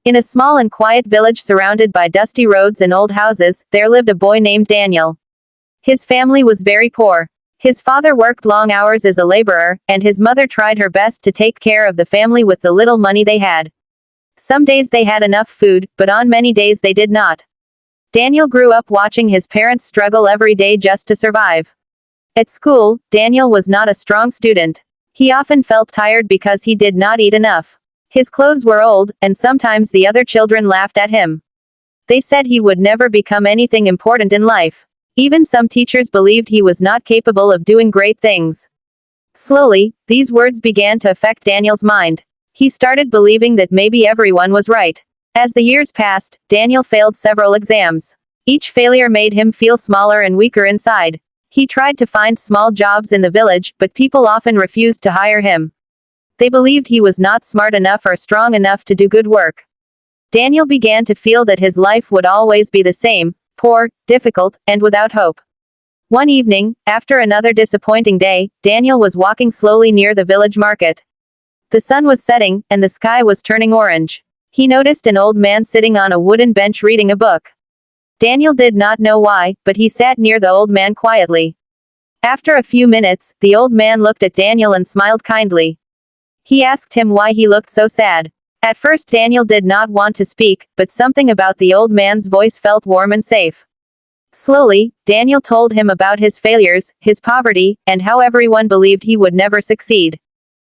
In a small and quiet village surrounded by dusty roads and old houses, there lived a boy named Daniel. His family was very poor. His father worked long hours as a laborer, and his mother tried her best to take care of the family with the little money they had. Some days they had enough food, but on many days they did not. Daniel grew up watching his parents struggle every day just to survive. At school, Daniel was not a strong student. He often felt tired because he did not eat enough. His clothes were old, and sometimes the other children laughed at him. They said he would never become anything important in life. Even some teachers believed he was not capable of doing great things. Slowly, these words began to affect Daniel's mind. He started believing that maybe everyone was right. As the years passed, Daniel failed several exams. Each failure made him feel smaller and weaker inside. He tried to find small jobs in the village, but people often refused to hire him. They believed he was not smart enough or strong enough to do good work. Daniel began to feel that his life would always be the same, poor, difficult, and without hope. One evening, after another disappointing day, Daniel was walking slowly near the village market. The sun was setting, and the sky was turning orange. He noticed an old man sitting on a wooden bench reading a book. Daniel did not know why, but he sat near the old man quietly. After a few minutes, the old man looked at Daniel and smiled kindly. He asked him why he looked so sad. At first Daniel did not want to speak, but something about the old man's voice felt warm and safe. Slowly, Daniel told him about his failures, his poverty, and how everyone believed he would never succeed.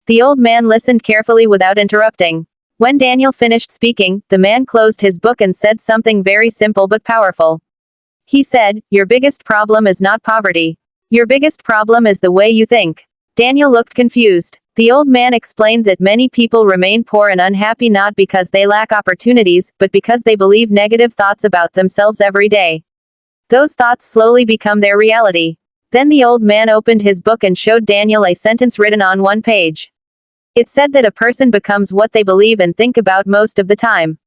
The old man listened carefully without interrupting. When Daniel finished speaking, the man closed his book and said something very simple but powerful. He said, "Your biggest problem is not poverty. Your biggest problem is the way you think." Daniel looked confused. The old man explained that many people remain poor and unhappy not because they lack opportunities, but because they believe negative thoughts about themselves every day. Those thoughts slowly become their reality. Then the old man opened his book and showed Daniel a sentence written on one page. It said that a person becomes what they believe and think about most of the time.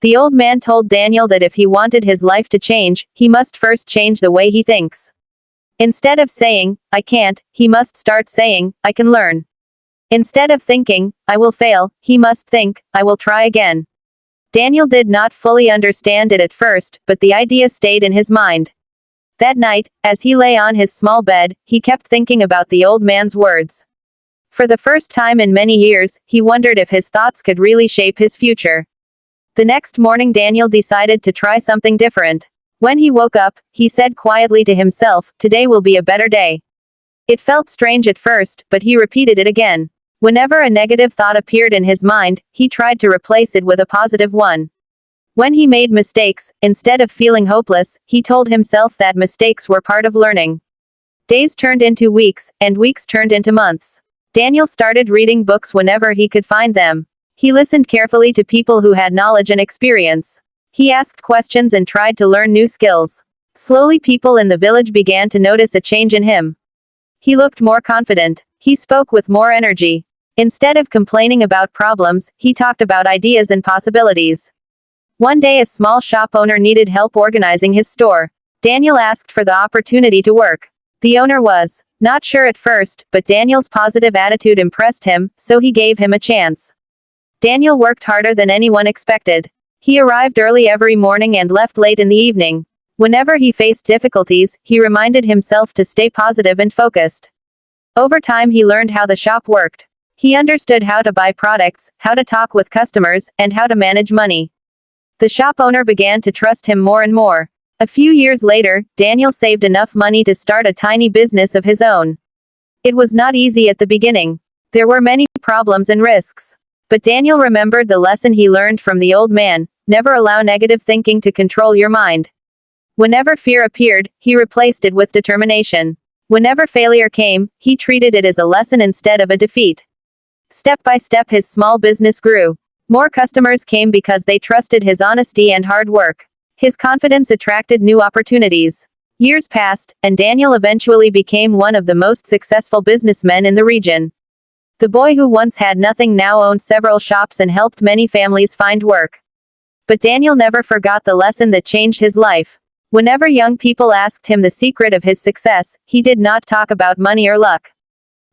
The old man told Daniel that if he wanted his life to change, he must first change the way he thinks. Instead of saying, "I can't," he must start saying, "I can learn." Instead of thinking, "I will fail," he must think, "I will try again." Daniel did not fully understand it at first, but the idea stayed in his mind. That night, as he lay on his small bed, he kept thinking about the old man's words. For the first time in many years, he wondered if his thoughts could really shape his future. The next morning Daniel decided to try something different. When he woke up, he said quietly to himself, "Today will be a better day." It felt strange at first, but he repeated it again. Whenever a negative thought appeared in his mind, he tried to replace it with a positive one. When he made mistakes, instead of feeling hopeless, he told himself that mistakes were part of learning. Days turned into weeks, and weeks turned into months. Daniel started reading books whenever he could find them. He listened carefully to people who had knowledge and experience. He asked questions and tried to learn new skills. Slowly people in the village began to notice a change in him. He looked more confident. He spoke with more energy. Instead of complaining about problems, he talked about ideas and possibilities. One day a small shop owner needed help organizing his store. Daniel asked for the opportunity to work. The owner was not sure at first, but Daniel's positive attitude impressed him, so he gave him a chance. Daniel worked harder than anyone expected. He arrived early every morning and left late in the evening. Whenever he faced difficulties, he reminded himself to stay positive and focused. Over time he learned how the shop worked. He understood how to buy products, how to talk with customers, and how to manage money. The shop owner began to trust him more and more. A few years later, Daniel saved enough money to start a tiny business of his own. It was not easy at the beginning. There were many problems and risks. But Daniel remembered the lesson he learned from the old man: never allow negative thinking to control your mind. Whenever fear appeared, he replaced it with determination. Whenever failure came, he treated it as a lesson instead of a defeat. Step by step his small business grew. More customers came because they trusted his honesty and hard work. His confidence attracted new opportunities. Years passed, and Daniel eventually became one of the most successful businessmen in the region. The boy who once had nothing now owned several shops and helped many families find work. But Daniel never forgot the lesson that changed his life. Whenever young people asked him the secret of his success, he did not talk about money or luck.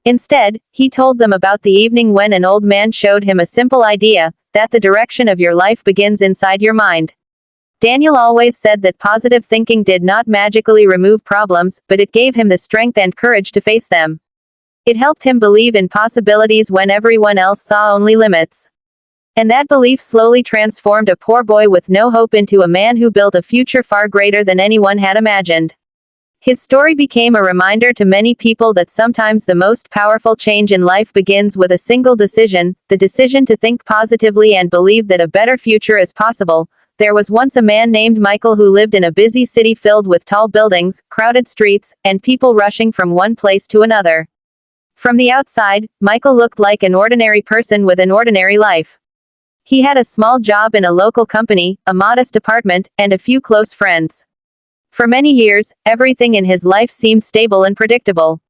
Instead, he told them about the evening when an old man showed him a simple idea: that the direction of your life begins inside your mind. Daniel always said that positive thinking did not magically remove problems, but it gave him the strength and courage to face them. It helped him believe in possibilities when everyone else saw only limits. And that belief slowly transformed a poor boy with no hope into a man who built a future far greater than anyone had imagined. His story became a reminder to many people that sometimes the most powerful change in life begins with a single decision, the decision to think positively and believe that a better future is possible. There was once a man named Michael who lived in a busy city filled with tall buildings, crowded streets, and people rushing from one place to another. From the outside, Michael looked like an ordinary person with an ordinary life. He had a small job in a local company, a modest apartment, and a few close friends. For many years, everything in his life seemed stable and predictable.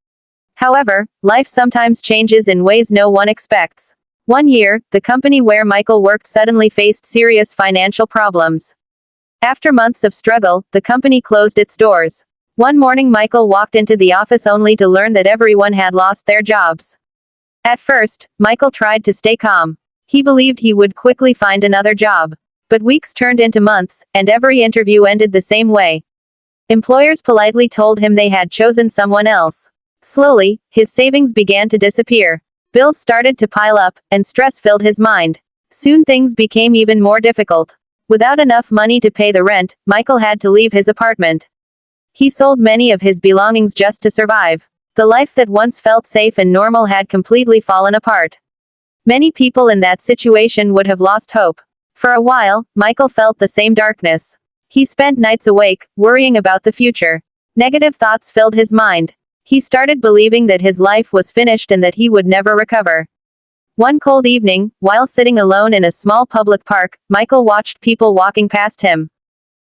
However, life sometimes changes in ways no one expects. One year, the company where Michael worked suddenly faced serious financial problems. After months of struggle, the company closed its doors. One morning Michael walked into the office only to learn that everyone had lost their jobs. At first, Michael tried to stay calm. He believed he would quickly find another job. But weeks turned into months, and every interview ended the same way. Employers politely told him they had chosen someone else. Slowly, his savings began to disappear. Bills started to pile up, and stress filled his mind. Soon things became even more difficult. Without enough money to pay the rent, Michael had to leave his apartment. He sold many of his belongings just to survive. The life that once felt safe and normal had completely fallen apart. Many people in that situation would have lost hope. For a while, Michael felt the same darkness. He spent nights awake, worrying about the future. Negative thoughts filled his mind. He started believing that his life was finished and that he would never recover. One cold evening, while sitting alone in a small public park, Michael watched people walking past him.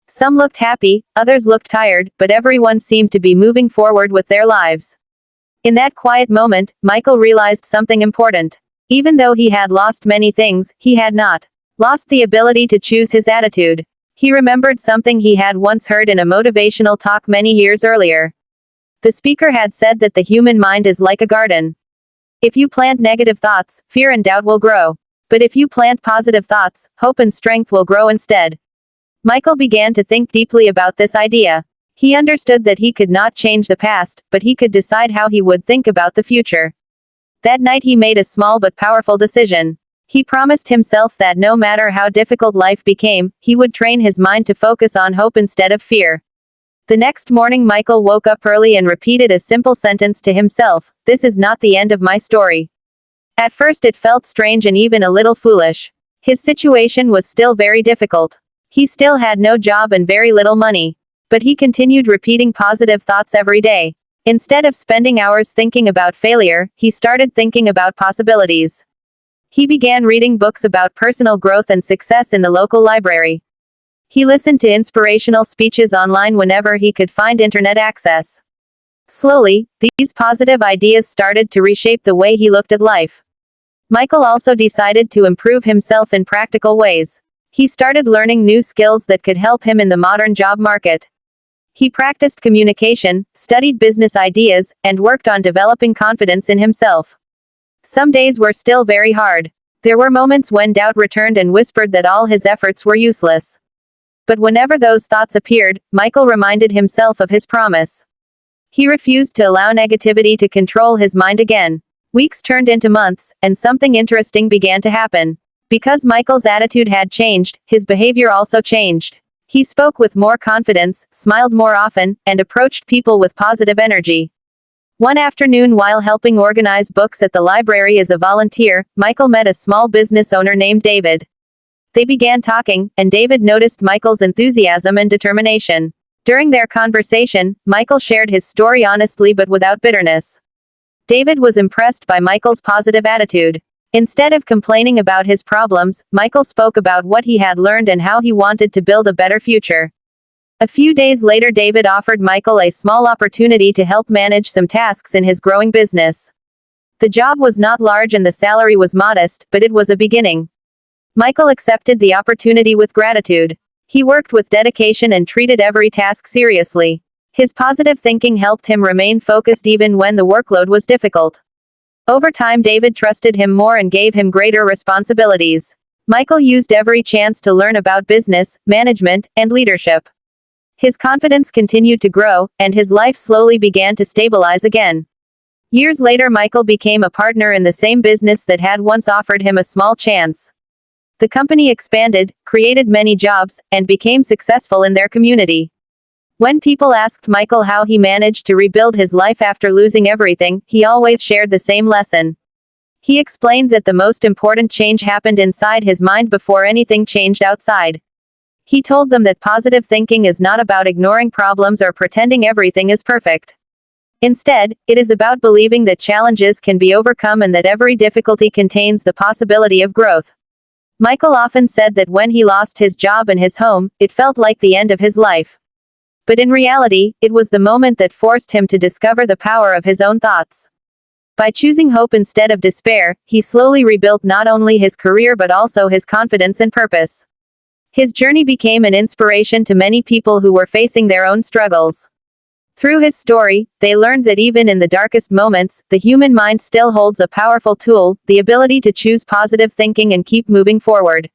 Some looked happy, others looked tired, but everyone seemed to be moving forward with their lives. In that quiet moment, Michael realized something important. Even though he had lost many things, he had not lost the ability to choose his attitude. He remembered something he had once heard in a motivational talk many years earlier. The speaker had said that the human mind is like a garden. If you plant negative thoughts, fear and doubt will grow. But if you plant positive thoughts, hope and strength will grow instead. Michael began to think deeply about this idea. He understood that he could not change the past, but he could decide how he would think about the future. That night he made a small but powerful decision. He promised himself that no matter how difficult life became, he would train his mind to focus on hope instead of fear. The next morning Michael woke up early and repeated a simple sentence to himself: "This is not the end of my story." At first it felt strange and even a little foolish. His situation was still very difficult. He still had no job and very little money. But he continued repeating positive thoughts every day. Instead of spending hours thinking about failure, he started thinking about possibilities. He began reading books about personal growth and success in the local library. He listened to inspirational speeches online whenever he could find internet access. Slowly, these positive ideas started to reshape the way he looked at life. Michael also decided to improve himself in practical ways. He started learning new skills that could help him in the modern job market. He practiced communication, studied business ideas, and worked on developing confidence in himself. Some days were still very hard. There were moments when doubt returned and whispered that all his efforts were useless. But whenever those thoughts appeared, Michael reminded himself of his promise. He refused to allow negativity to control his mind again. Weeks turned into months, and something interesting began to happen. Because Michael's attitude had changed, his behavior also changed. He spoke with more confidence, smiled more often, and approached people with positive energy. One afternoon while helping organize books at the library as a volunteer, Michael met a small business owner named David. They began talking, and David noticed Michael's enthusiasm and determination. During their conversation, Michael shared his story honestly but without bitterness. David was impressed by Michael's positive attitude. Instead of complaining about his problems, Michael spoke about what he had learned and how he wanted to build a better future. A few days later David offered Michael a small opportunity to help manage some tasks in his growing business. The job was not large and the salary was modest, but it was a beginning. Michael accepted the opportunity with gratitude. He worked with dedication and treated every task seriously. His positive thinking helped him remain focused even when the workload was difficult. Over time David trusted him more and gave him greater responsibilities. Michael used every chance to learn about business, management, and leadership. His confidence continued to grow, and his life slowly began to stabilize again. Years later, Michael became a partner in the same business that had once offered him a small chance. The company expanded, created many jobs, and became successful in their community. When people asked Michael how he managed to rebuild his life after losing everything, he always shared the same lesson. He explained that the most important change happened inside his mind before anything changed outside. He told them that positive thinking is not about ignoring problems or pretending everything is perfect. Instead, it is about believing that challenges can be overcome and that every difficulty contains the possibility of growth. Michael often said that when he lost his job and his home, it felt like the end of his life. But in reality, it was the moment that forced him to discover the power of his own thoughts. By choosing hope instead of despair, he slowly rebuilt not only his career but also his confidence and purpose. His journey became an inspiration to many people who were facing their own struggles. Through his story, they learned that even in the darkest moments, the human mind still holds a powerful tool, the ability to choose positive thinking and keep moving forward.